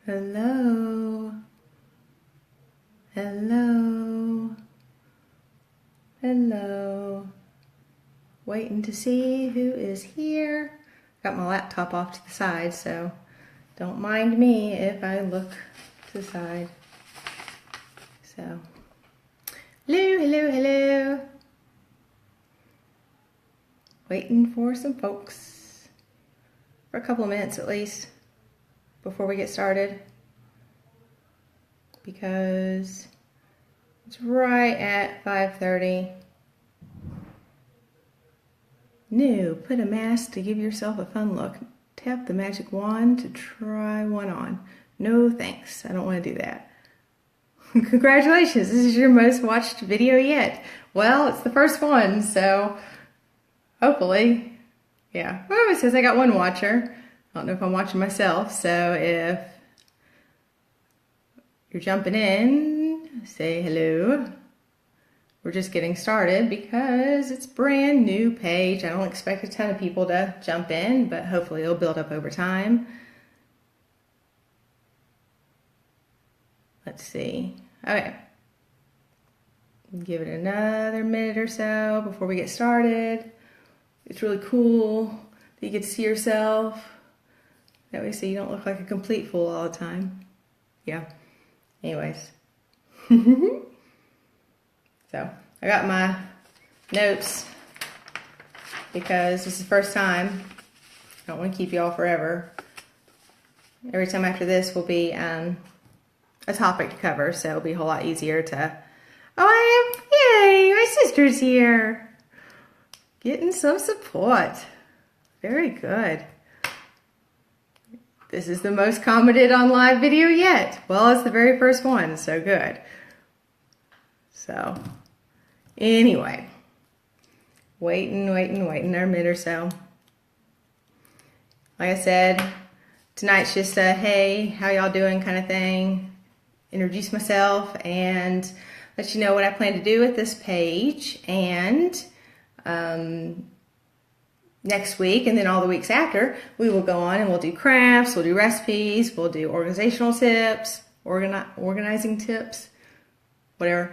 Hello. Hello. Hello. Waiting to see who is here. Got my laptop off to the side, so don't mind me if I look to the side. So, hello, hello, hello. Waiting for some folks. For a couple of minutes at least before we get started. Because it's right at 5:30. No, put a mask to give yourself a fun look. Tap the magic wand to try one on. No thanks, I don't want to do that. Congratulations, this is your most watched video yet. Well, it's the first one, so hopefully, yeah. Well, it says I got one watcher. I don't know if I'm watching myself, so if you're jumping in, say hello. We're just getting started because it's a brand new page. I don't expect a ton of people to jump in, but hopefully it'll build up over time. Let's see. Okay. Give it another minute or so before we get started. It's really cool that you get to see yourself. That way so you don't look like a complete fool all the time. Yeah. Anyways. So, I got my notes because this is the first time. I don't want to keep you all forever. Every time after this will be a topic to cover, so it'll be a whole lot easier to... Oh, yay, my sister's here. Getting some support. Very good. This is the most commented on live video yet. Well, it's the very first one, so good. So... Anyway, waiting our minute or so. Like I said, tonight's just a hey, how y'all doing kind of thing. Introduce myself and let you know what I plan to do with this page. And next week and then all the weeks after, we will go on and we'll do crafts, we'll do recipes, we'll do organizational tips, organizing tips, whatever.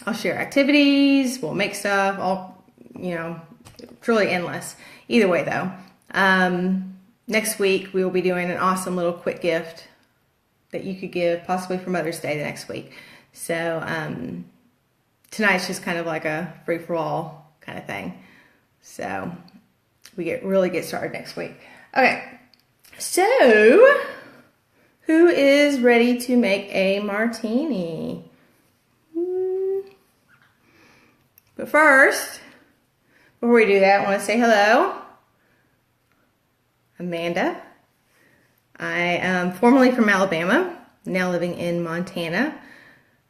I'll share activities, we'll make stuff, all, you know, it's really endless. Either way though, next week we will be doing an awesome little quick gift that you could give possibly for Mother's Day the next week. So tonight's just kind of like a free-for-all kind of thing. So we really get started next week. Okay, so who is ready to make a martini? But first, before we do that, I want to say hello. I'm Manda. I am formerly from Alabama, now living in Montana.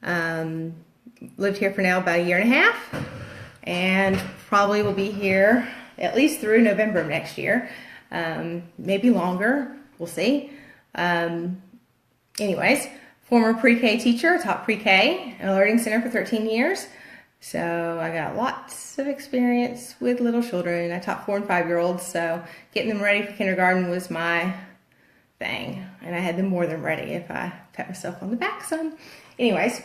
Lived here for now about a year and a half, and probably will be here at least through November of next year. Maybe longer, we'll see. Anyways, former pre-K teacher, taught pre-K at a learning center for 13 years. So I got lots of experience with little children. I taught 4- and 5-year-olds, so getting them ready for kindergarten was my thing. And I had them more than ready if I pat myself on the back some. Anyways,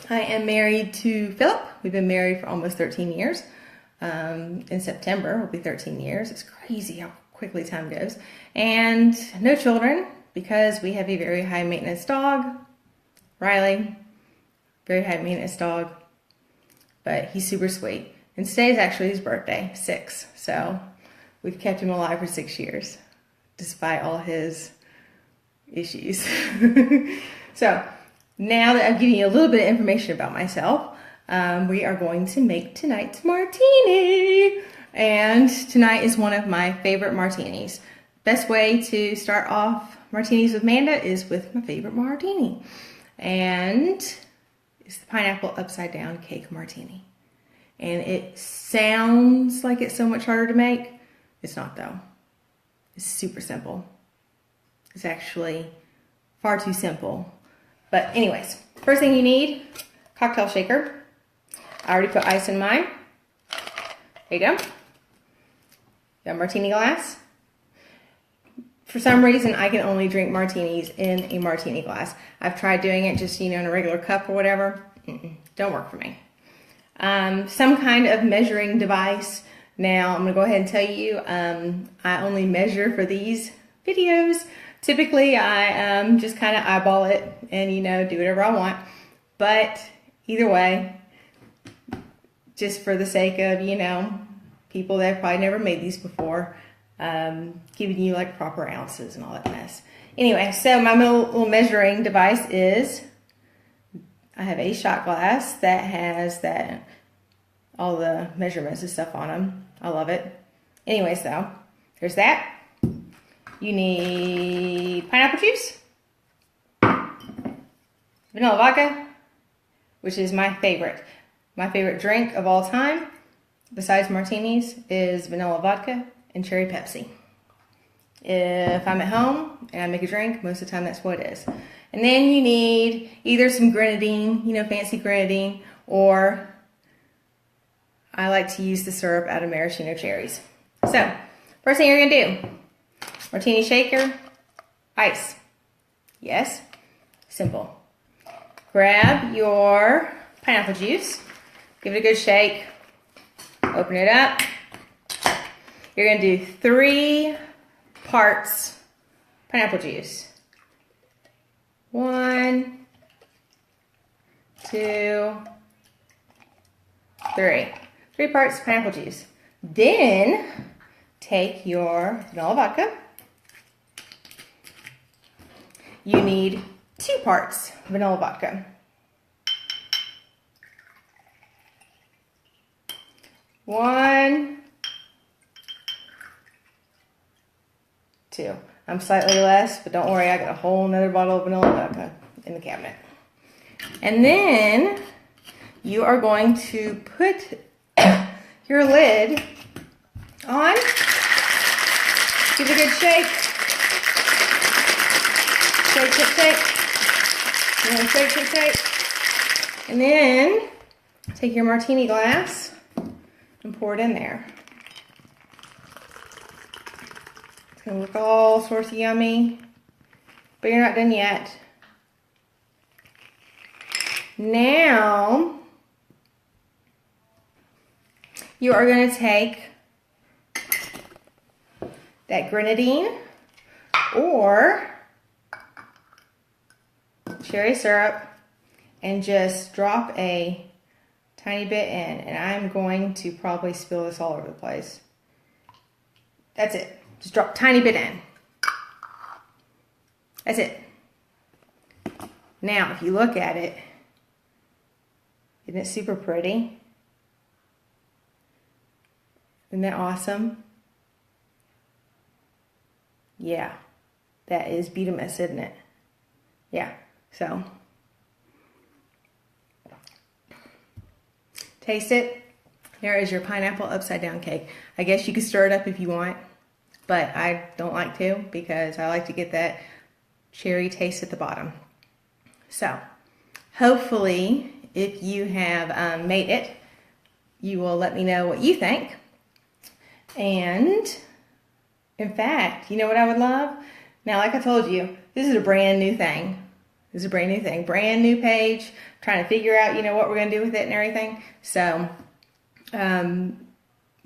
I am married to Philip. We've been married for almost 13 years. In September will be 13 years. It's crazy how quickly time goes. And no children because we have a very high maintenance dog, Riley. Very high maintenance dog. But he's super sweet. And today is actually his birthday, 6. So we've kept him alive for 6 years, despite all his issues. So now that I've given you a little bit of information about myself, we are going to make tonight's martini. And tonight is one of my favorite martinis. Best way to start off martinis with Manda is with my favorite martini. And it's the pineapple upside down cake martini. And it sounds like it's so much harder to make. It's not though. It's super simple. It's actually far too simple. But anyways, first thing you need, cocktail shaker. I already put ice in mine. There you go. Got a martini glass. for some reason, I can only drink martinis in a martini glass. I've tried doing it just, in a regular cup or whatever. Don't work for me. Some kind of measuring device. Now, I'm going to go ahead and tell you, I only measure for these videos. Typically, I just kind of eyeball it and, do whatever I want. But either way, just for the sake of, people that have probably never made these before, giving you like proper ounces and all that mess. Anyway, so my little measuring device is, I have a shot glass that has all the measurements and stuff on them. I love it. Anyways, though, there's that. You need pineapple juice, vanilla vodka, which is my favorite. My favorite drink of all time, besides martinis, is vanilla vodka and cherry Pepsi. If I'm at home and I make a drink, most of the time that's what it is. And then you need either some grenadine, fancy grenadine, or I like to use the syrup out of maraschino cherries. So, first thing you're gonna do, martini shaker, ice. Yes, simple. Grab your pineapple juice, give it a good shake, open it up. You're gonna do 3 parts pineapple juice. 1, 2, 3. 3 parts pineapple juice. Then take your vanilla vodka. You need 2 parts vanilla vodka. 1, 2. I'm slightly less, but don't worry, I got a whole nother bottle of vanilla vodka in the cabinet. And then you are going to put your lid on. Give it a good shake. Shake, shake, shake. And then shake, shake, shake. And then take your martini glass and pour it in there. It's gonna look all sorts of yummy, but you're not done yet. Now, you are going to take that grenadine or cherry syrup and just drop a tiny bit in. And I'm going to probably spill this all over the place. That's it. Just drop a tiny bit in. That's it. Now, if you look at it, isn't it super pretty? Isn't that awesome? Yeah, that is beat-a-miss, isn't it? Yeah, so taste it. There is your pineapple upside down cake. I guess you could stir it up if you want, but I don't like to because I like to get that cherry taste at the bottom. So hopefully, if you have made it, you will let me know what you think. And in fact, you know what I would love? Now, like I told you, this is a brand new thing. This is a brand new thing. Brand new page. Trying to figure out, what we're going to do with it and everything. So, we're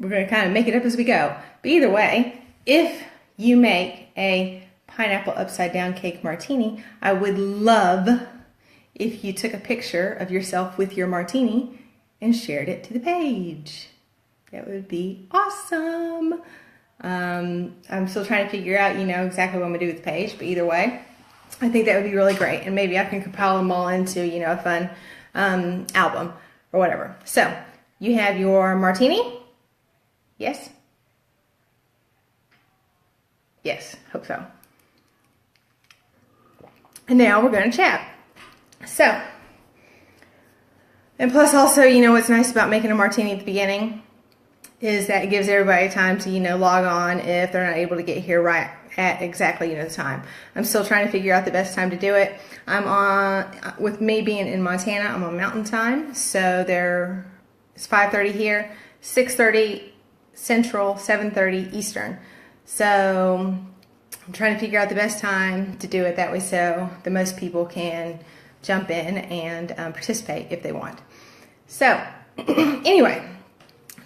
going to kind of make it up as we go. But either way, if you make a pineapple upside down cake martini, I would love if you took a picture of yourself with your martini and shared it to the page. That would be awesome. I'm still trying to figure out, exactly what I'm going to do with the page, but either way, I think that would be really great. And maybe I can compile them all into, a fun album or whatever. So, you have your martini? Yes? Yes, hope so. And now we're going to chat. So, and plus also, what's nice about making a martini at the beginning is that it gives everybody time to, log on if they're not able to get here right at exactly, the time. I'm still trying to figure out the best time to do it. With me being in Montana, I'm on mountain time. So it's 5:30 here, 6:30 Central, 7:30 Eastern. So I'm trying to figure out the best time to do it that way so the most people can jump in and participate if they want. So anyway,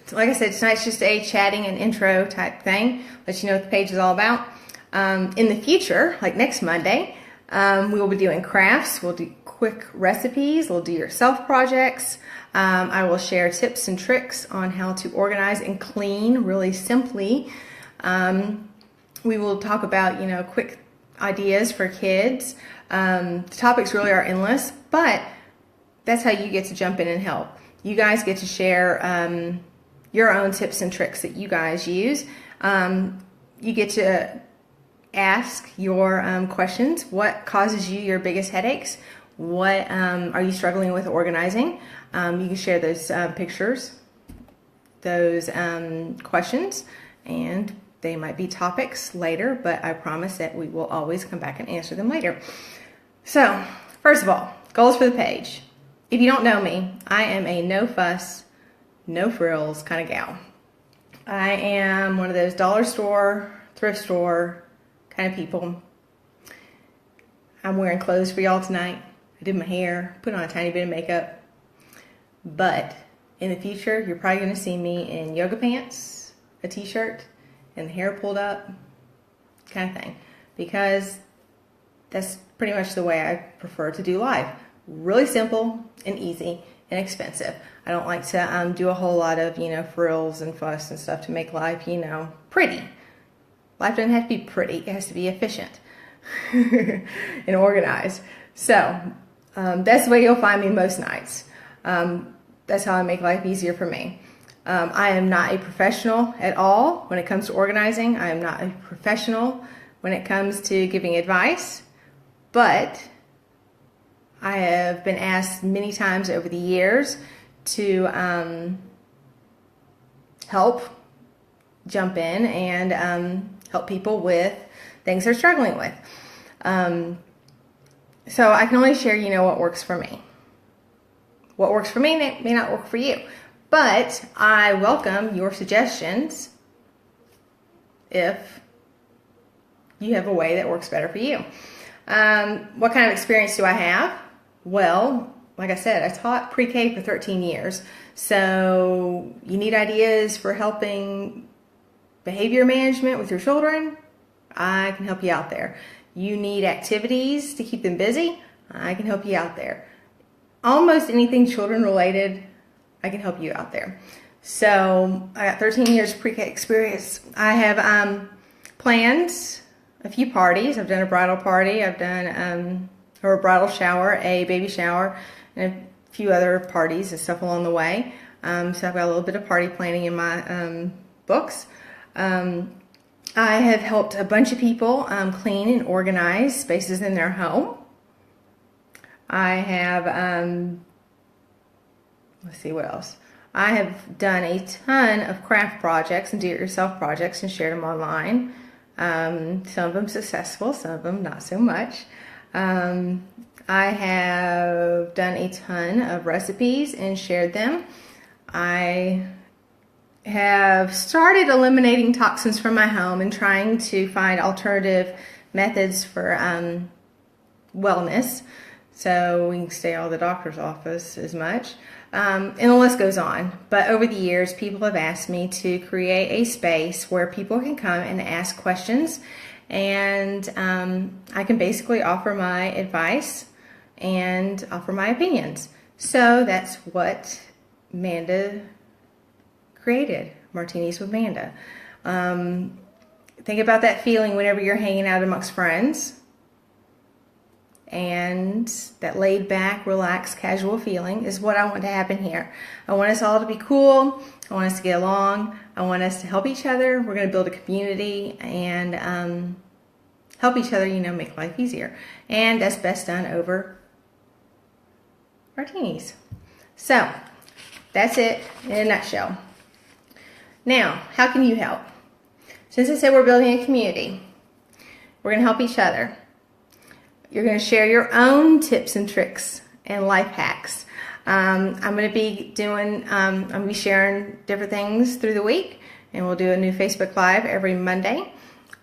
so like I said, tonight's just a chatting and intro type thing. Let you know what the page is all about. In the future, like next Monday, we will be doing crafts. We'll do quick recipes. We'll do yourself projects. I will share tips and tricks on how to organize and clean really simply. We will talk about, quick ideas for kids. The topics really are endless, but that's how you get to jump in and help. You guys get to share your own tips and tricks that you guys use. You get to ask your questions. What causes you your biggest headaches? What are you struggling with organizing? You can share those pictures, those questions, and they might be topics later, but I promise that we will always come back and answer them later. So, first of all, goals for the page. If you don't know me, I am a no fuss, no frills kind of gal. I am one of those dollar store, thrift store kind of people. I'm wearing clothes for y'all tonight. I did my hair, put on a tiny bit of makeup. But in the future, you're probably going to see me in yoga pants, a t-shirt, and the hair pulled up kind of thing. Because that's pretty much the way I prefer to do life. Really simple and easy and expensive. I don't like to do a whole lot of, frills and fuss and stuff to make life, pretty. Life doesn't have to be pretty. It has to be efficient and organized. So that's the way you'll find me most nights. That's how I make life easier for me. I am not a professional at all when it comes to organizing. I am not a professional when it comes to giving advice. But I have been asked many times over the years to help jump in and help people with things they're struggling with. So I can only share, what works for me. What works for me may not work for you. But I welcome your suggestions if you have a way that works better for you. What kind of experience do I have? Well, like I said, I taught pre-K for 13 years. So you need ideas for helping behavior management with your children? I can help you out there. You need activities to keep them busy? I can help you out there. Almost anything children related, I can help you out there. So I got 13 years of pre-K experience. I have planned a few parties. I've done a bridal party. I've done a bridal shower, a baby shower, and a few other parties and stuff along the way. So I've got a little bit of party planning in my books. I have helped a bunch of people clean and organize spaces in their home. I have, let's see what else. I have done a ton of craft projects and do-it-yourself projects and shared them online. Some of them successful, some of them not so much. I have done a ton of recipes and shared them. I have started eliminating toxins from my home and trying to find alternative methods for wellness so we can stay out of the doctor's office as much. And the list goes on. But over the years, people have asked me to create a space where people can come and ask questions, and I can basically offer my advice and offer my opinions. So that's what Manda created, Martinis with Manda. Think about that feeling whenever you're hanging out amongst friends, and that laid back, relaxed, casual feeling is what I want to happen here. I want us all to be cool. I want us to get along. I want us to help each other. We're going to build a community and help each other, make life easier. And that's best done over martinis. So that's it in a nutshell. Now, how can you help? Since I said we're building a community, we're going to help each other. You're going to share your own tips and tricks and life hacks. I'm going to be sharing different things through the week, and we'll do a new Facebook Live every Monday.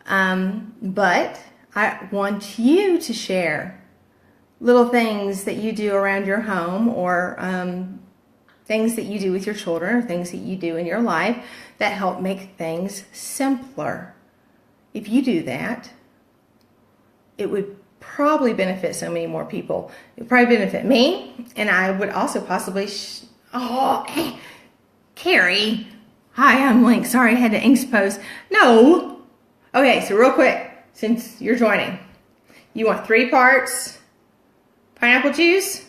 But I want you to share little things that you do around your home, or things that you do with your children, or things that you do in your life that help make things simpler. If you do that, it would probably benefit so many more people. It would probably benefit me, and I would also possibly hey, Carrie. Hi, I'm Link. Sorry, I had to expose. No. Okay, so real quick, since you're joining, you want 3 parts pineapple juice,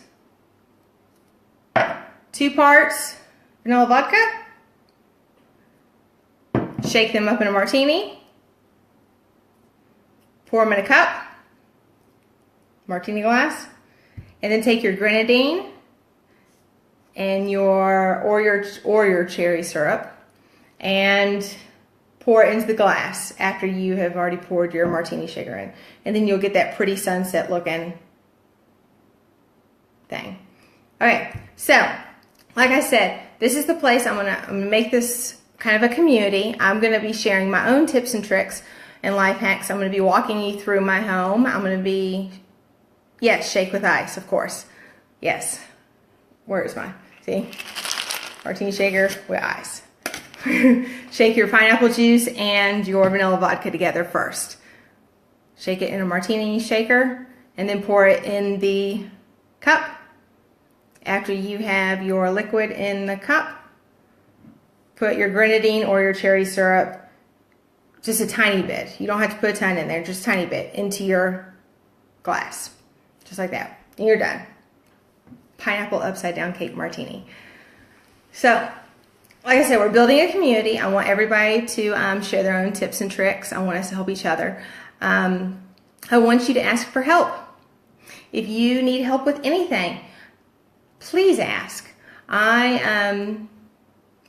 2 parts vanilla vodka, shake them up in a martini, pour them in a cup, martini glass, and then take your grenadine and your cherry syrup and pour it into the glass after you have already poured your martini shaker in. And then you'll get that pretty sunset looking thing. Okay, so like I said, this is the place I'm gonna make this kind of a community. I'm gonna be sharing my own tips and tricks and life hacks. I'm gonna be walking you through my home. I'm gonna be, yes, shake with ice, of course. Yes. Where is my, see? Martini shaker with ice. Shake your pineapple juice and your vanilla vodka together first. Shake it in a martini shaker and then pour it in the cup. After you have your liquid in the cup, put your grenadine or your cherry syrup, just a tiny bit. You don't have to put a ton in there, just a tiny bit, into your glass. Just like that. And you're done. Pineapple upside down cake martini. So, like I said, we're building a community. I want everybody to share their own tips and tricks. I want us to help each other. I want you to ask for help. If you need help with anything, please ask. While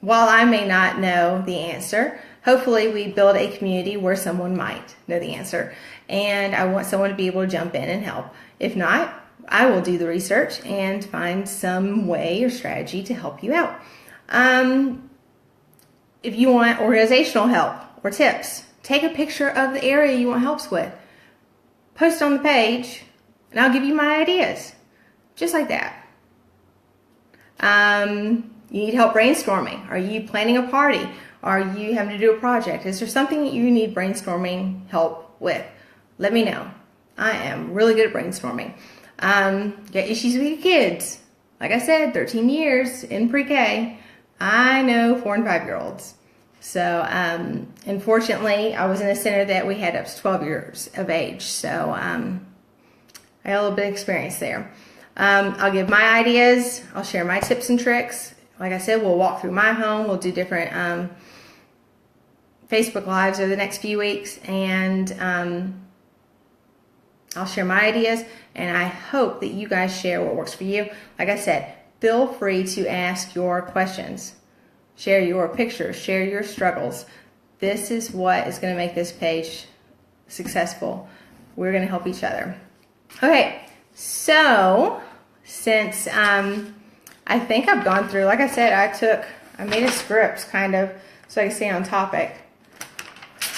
I may not know the answer, hopefully we build a community where someone might know the answer. And I want someone to be able to jump in and help. If not, I will do the research and find some way or strategy to help you out. If you want organizational help or tips, take a picture of the area you want help with. Post on the page, and I'll give you my ideas. Just like that. You need help brainstorming. Are you planning a party? Are you having to do a project? Is there something that you need brainstorming help with? Let me know. I am really good at brainstorming. Get issues with your kids. Like I said, 13 years in pre-K. I know 4 and 5-year-olds. So, unfortunately, I was in a center that we had up to 12 years of age. So, I got a little bit of experience there. I'll give my ideas. I'll share my tips and tricks. Like I said, we'll walk through my home. We'll do different Facebook Lives over the next few weeks. And I'll share my ideas. And I hope that you guys share what works for you. Like I said, feel free to ask your questions. Share your pictures. Share your struggles. This is what is going to make this page successful. We're going to help each other. Okay, so since I think I've gone through, like I said, I made a script kind of so I can stay on topic.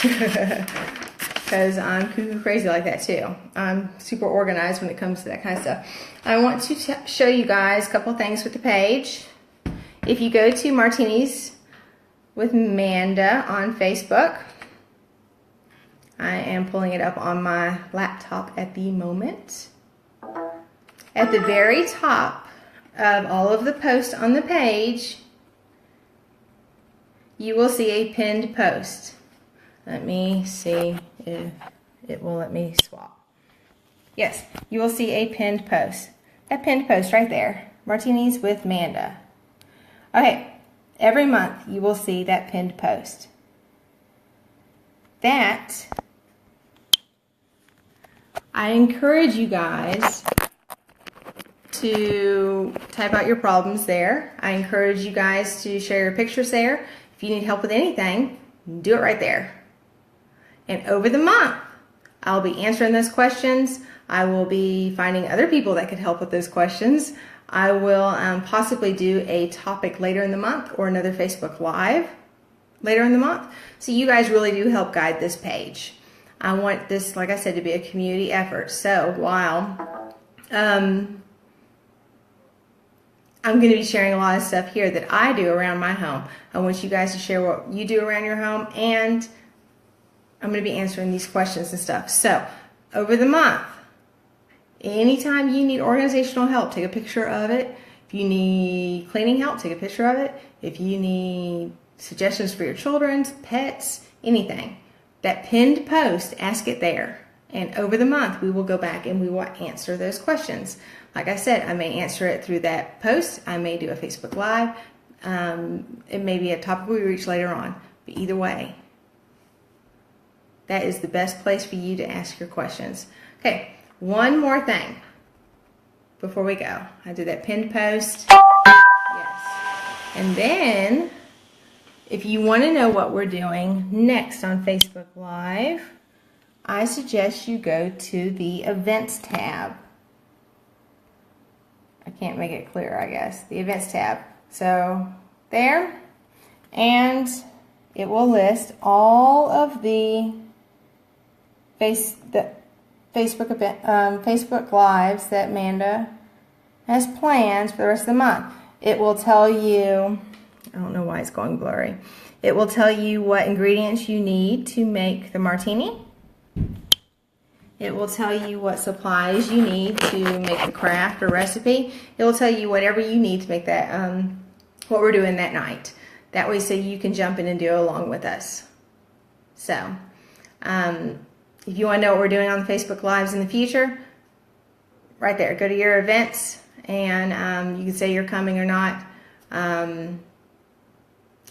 Because I'm cuckoo crazy like that too. I'm super organized when it comes to that kind of stuff. I want to show you guys a couple things with the page. If you go to Martinis with Manda on Facebook, I am pulling it up on my laptop at the moment. At the very top of all of the posts on the page, you will see a pinned post. Let me see if it will let me swap. Yes, you will see a pinned post. That pinned post right there, Martinis with Manda. Okay, every month you will see that pinned post. That, I encourage you guys to type out your problems there. I encourage you guys to share your pictures there. If you need help with anything, do it right there. And over the month, I'll be answering those questions. I will be finding other people that could help with those questions. I will possibly do a topic later in the month or another Facebook Live later in the month. So you guys really do help guide this page. I want this, like I said, to be a community effort. So while I'm going to be sharing a lot of stuff here that I do around my home, I want you guys to share what you do around your home, and I'm going to be answering these questions and stuff. So over the month, anytime you need organizational help, take a picture of it. If you need cleaning help, take a picture of it. If you need suggestions for your children's, pets, anything, that pinned post, ask it there. And over the month, we will go back and we will answer those questions. Like I said, I may answer it through that post. I may do a Facebook Live. It may be a topic we reach later on. But either way, that is the best place for you to ask your questions. Okay, one more thing before we go. I did that pinned post. Yes. And then, if you want to know what we're doing next on Facebook Live, I suggest you go to the Events tab. I can't make it clear, I guess. The Events tab. So, there. And it will list all of the Facebook Lives that Manda has planned for the rest of the month. It will tell you, I don't know why it's going blurry. It will tell you what ingredients you need to make the martini. It will tell you what supplies you need to make the craft or recipe. It will tell you whatever you need to make that, what we're doing that night. That way so you can jump in and do it along with us. So, if you want to know what we're doing on the Facebook Lives in the future, right there, go to your events, and you can say you're coming or not.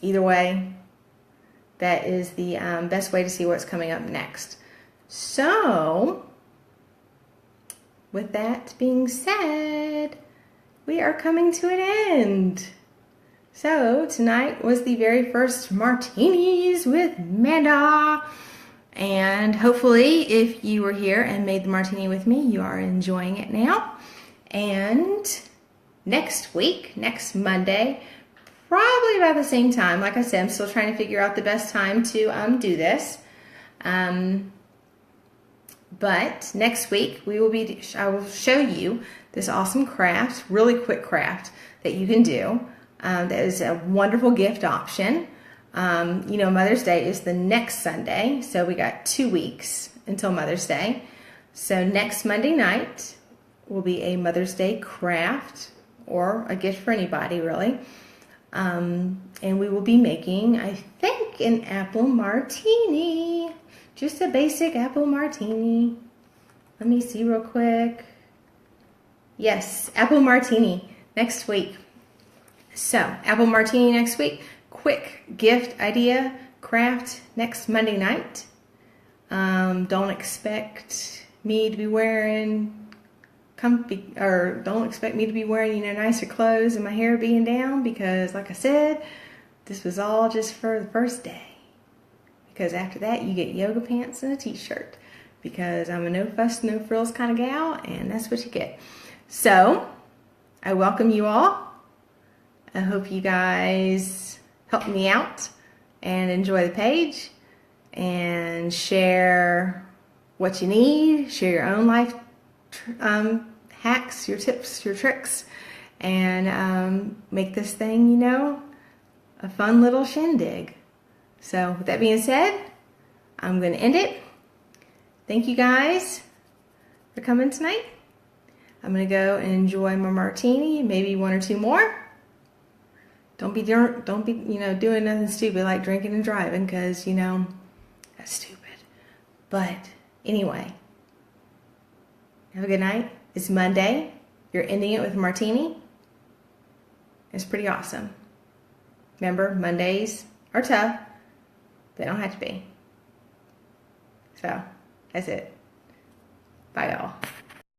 Either way, that is the best way to see what's coming up next. So, with that being said, we are coming to an end. So, tonight was the very first Martinis with Manda. And hopefully, if you were here and made the martini with me, you are enjoying it now. And next week, next Monday, probably about the same time. Like I said, I'm still trying to figure out the best time to do this. But next week, I will show you this awesome craft, really quick craft that you can do. That is a wonderful gift option. You know, Mother's Day is the next Sunday, so we got 2 weeks until Mother's Day. So next Monday night will be a Mother's Day craft, or a gift for anybody, really. And we will be making, I think, an apple martini. Just a basic apple martini. Let me see real quick. Yes, apple martini next week. So, apple martini next week. Quick gift idea, craft next Monday night. Don't expect me to be wearing comfy, or don't expect me to be wearing, nicer clothes and my hair being down, because like I said, this was all just for the first day. Because after that, you get yoga pants and a t-shirt, because I'm a no fuss, no frills kind of gal, and that's what you get. So, I welcome you all. I hope you guys help me out and enjoy the page and share what you need, share your own life hacks, your tips, your tricks, and make this thing, a fun little shindig. So with that being said, I'm going to end it. Thank you guys for coming tonight. I'm going to go and enjoy my martini, maybe 1 or 2 more. Don't be doing nothing stupid like drinking and driving, because, that's stupid. But anyway, have a good night. It's Monday. You're ending it with a martini. It's pretty awesome. Remember, Mondays are tough. They don't have to be. So, that's it. Bye, y'all.